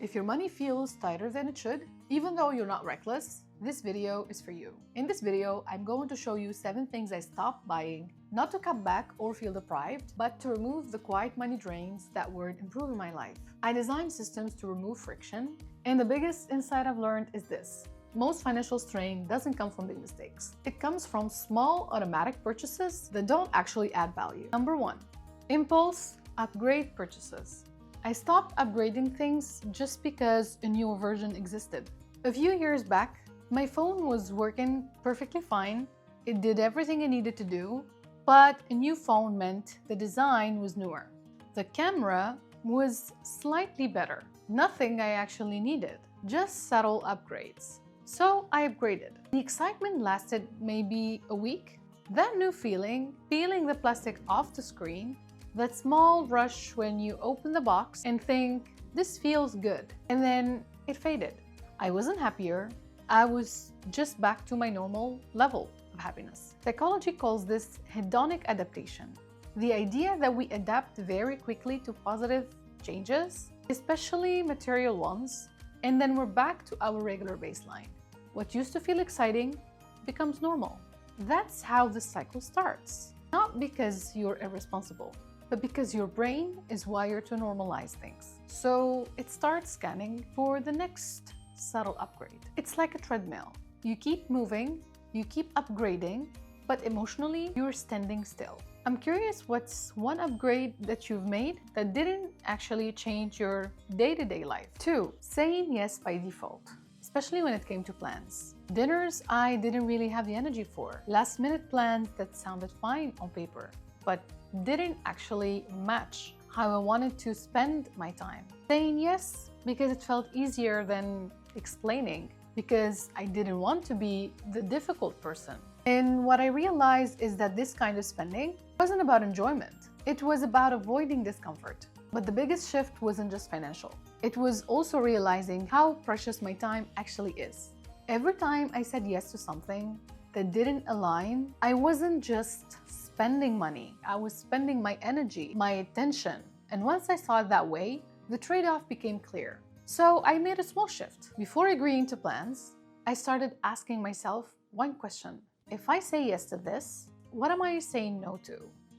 If your money feels tighter than it should, even though you're not reckless, this video is for you. In this video, I'm going to show you 7 things I stopped buying, not to cut back or feel deprived, but to remove the quiet money drains that weren't improving my life. I designed systems to remove friction, and the biggest insight I've learned is this. Most financial strain doesn't come from big mistakes. It comes from small automatic purchases that don't actually add value. Number 1, impulse upgrade purchases. I stopped upgrading things just because a newer version existed. A few years back, my phone was working perfectly fine. It did everything it needed to do, but a new phone meant the design was newer. The camera was slightly better. Nothing I actually needed, just subtle upgrades. So I upgraded. The excitement lasted maybe a week. That new feeling, peeling the plastic off the screen, that small rush when you open the box and think, this feels good, and then it faded. I wasn't happier. I was just back to my normal level of happiness. Psychology calls this hedonic adaptation. The idea that we adapt very quickly to positive changes, especially material ones, and then we're back to our regular baseline. What used to feel exciting becomes normal. That's how the cycle starts. Not because you're irresponsible, but because your brain is wired to normalize things. So it starts scanning for the next subtle upgrade. It's like a treadmill. You keep moving, you keep upgrading, but emotionally, you're standing still. I'm curious, what's one upgrade that you've made that didn't actually change your day-to-day life? 2, saying yes by default, especially when it came to plans. Dinners I didn't really have the energy for. Last-minute plans that sounded fine on paper, but didn't actually match how I wanted to spend my time. Saying yes because it felt easier than explaining, because I didn't want to be the difficult person. And what I realized is that this kind of spending wasn't about enjoyment. It was about avoiding discomfort. But the biggest shift wasn't just financial. It was also realizing how precious my time actually is. Every time I said yes to something that didn't align, I wasn't just spending money. I was spending my energy, my attention. And once I saw it that way, the trade-off became clear. So I made a small shift. Before agreeing to plans, I started asking myself one question. If I say yes to this, what am I saying no to?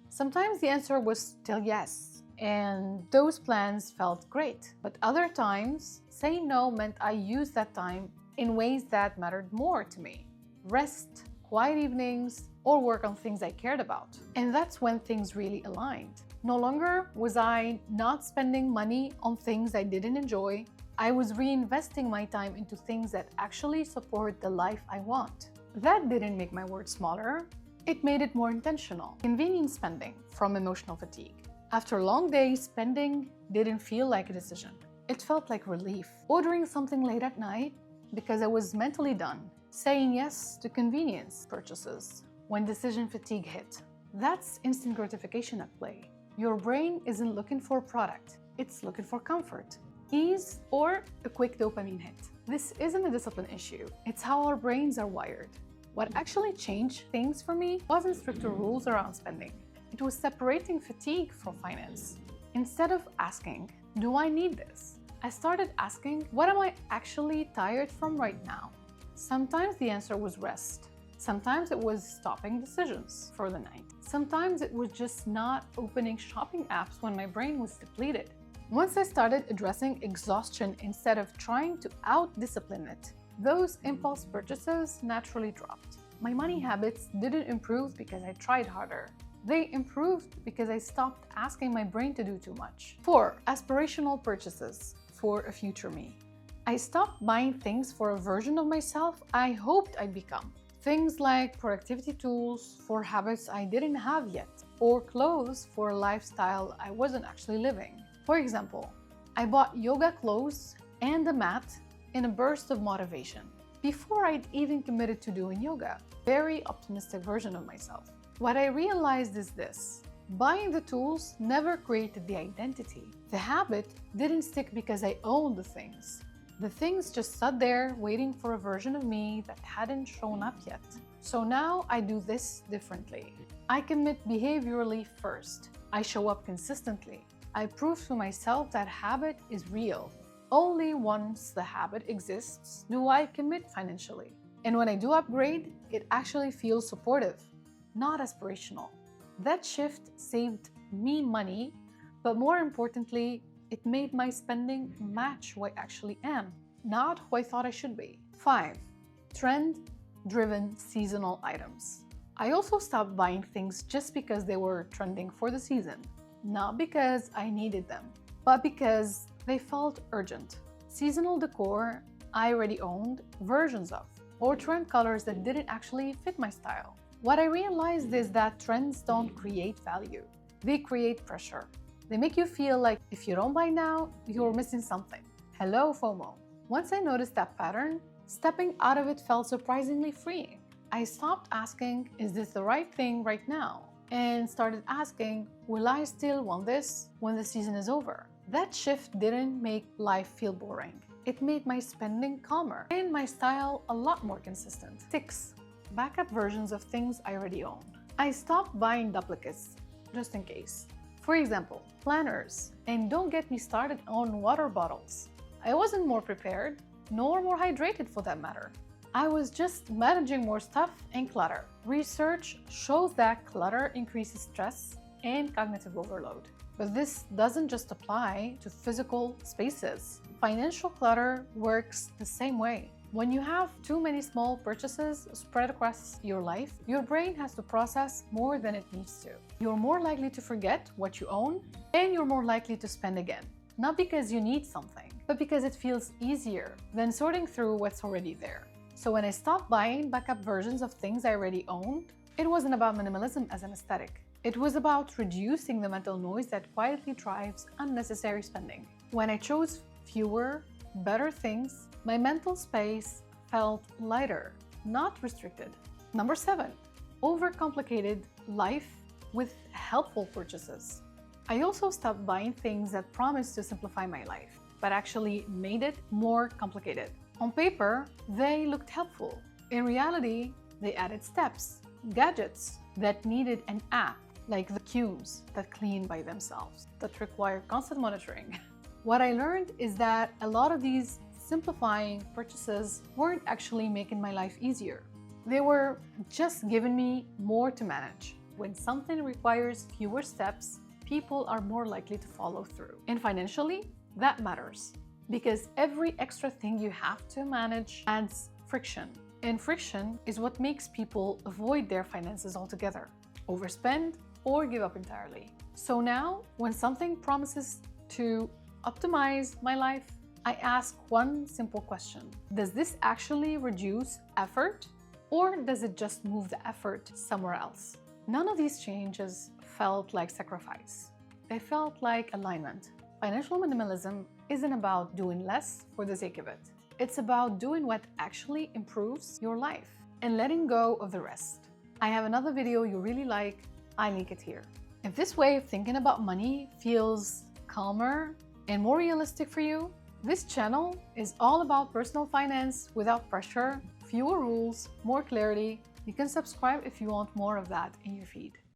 Sometimes the answer was still yes, and those plans felt great. But other times, saying no meant I used that time in ways that mattered more to me. Rest, quiet evenings, or work on things I cared about. And that's when things really aligned. No longer was I not spending money on things I didn't enjoy. I was reinvesting my time into things that actually support the life I want. That didn't make my world smaller. It made it more intentional. Convenient spending from emotional fatigue. After long days, spending didn't feel like a decision. It felt like relief. Ordering something late at night because I was mentally done. Saying yes to convenience purchases when decision fatigue hit. That's instant gratification at play. Your brain isn't looking for a product. It's looking for comfort, ease, or a quick dopamine hit. This isn't a discipline issue. It's how our brains are wired. What actually changed things for me wasn't stricter rules around spending. It was separating fatigue from finance. Instead of asking, do I need this? I started asking, what am I actually tired from right now? Sometimes the answer was rest. Sometimes it was stopping decisions for the night. Sometimes it was just not opening shopping apps when my brain was depleted. Once I started addressing exhaustion instead of trying to out-discipline it, those impulse purchases naturally dropped. My money habits didn't improve because I tried harder. They improved because I stopped asking my brain to do too much. 4, aspirational purchases for a future me. I stopped buying things for a version of myself I hoped I'd become. Things like productivity tools for habits I didn't have yet, or clothes for a lifestyle I wasn't actually living. For example, I bought yoga clothes and a mat in a burst of motivation before I'd even committed to doing yoga. Very optimistic version of myself. What I realized is this. Buying the tools never created the identity. The habit didn't stick because I owned the things. The things just sat there waiting for a version of me that hadn't shown up yet. So now I do this differently. I commit behaviorally first. I show up consistently. I prove to myself that habit is real. Only once the habit exists do I commit financially. And when I do upgrade, it actually feels supportive, not aspirational. That shift saved me money, but more importantly, it made my spending match who I actually am, not who I thought I should be. 5. Trend-driven seasonal items. I also stopped buying things just because they were trending for the season, not because I needed them, but because they felt urgent. Seasonal decor I already owned versions of, or trend colors that didn't actually fit my style. What I realized is that trends don't create value, they create pressure. They make you feel like if you don't buy now, you're missing something. Hello, FOMO. Once I noticed that pattern, stepping out of it felt surprisingly freeing. I stopped asking, is this the right thing right now? And started asking, will I still want this when the season is over? That shift didn't make life feel boring. It made my spending calmer and my style a lot more consistent. 6. Backup versions of things I already own. I stopped buying duplicates, just in case. For example, planners, and don't get me started on water bottles. I wasn't more prepared, nor more hydrated for that matter. I was just managing more stuff and clutter. Research shows that clutter increases stress and cognitive overload. But this doesn't just apply to physical spaces. Financial clutter works the same way. When you have too many small purchases spread across your life, your brain has to process more than it needs to. You're more likely to forget what you own, and you're more likely to spend again. Not because you need something, but because it feels easier than sorting through what's already there. So when I stopped buying backup versions of things I already owned, it wasn't about minimalism as an aesthetic. It was about reducing the mental noise that quietly drives unnecessary spending. When I chose fewer, better things, my mental space felt lighter, not restricted. Number 7, overcomplicated life with helpful purchases. I also stopped buying things that promised to simplify my life, but actually made it more complicated. On paper, they looked helpful. In reality, they added steps, gadgets that needed an app, like vacuums that clean by themselves, that require constant monitoring. What I learned is that a lot of these simplifying purchases weren't actually making my life easier. They were just giving me more to manage. When something requires fewer steps, people are more likely to follow through. And financially, that matters, because every extra thing you have to manage adds friction. And friction is what makes people avoid their finances altogether, overspend, or give up entirely. So now, when something promises to optimize my life, I ask one simple question. Does this actually reduce effort, or does it just move the effort somewhere else? None of these changes felt like sacrifice. They felt like alignment. Financial minimalism isn't about doing less for the sake of it. It's about doing what actually improves your life and letting go of the rest. I have another video you really like. I link it here. If this way of thinking about money feels calmer and more realistic for you, this channel is all about personal finance without pressure, fewer rules, more clarity. You can subscribe if you want more of that in your feed.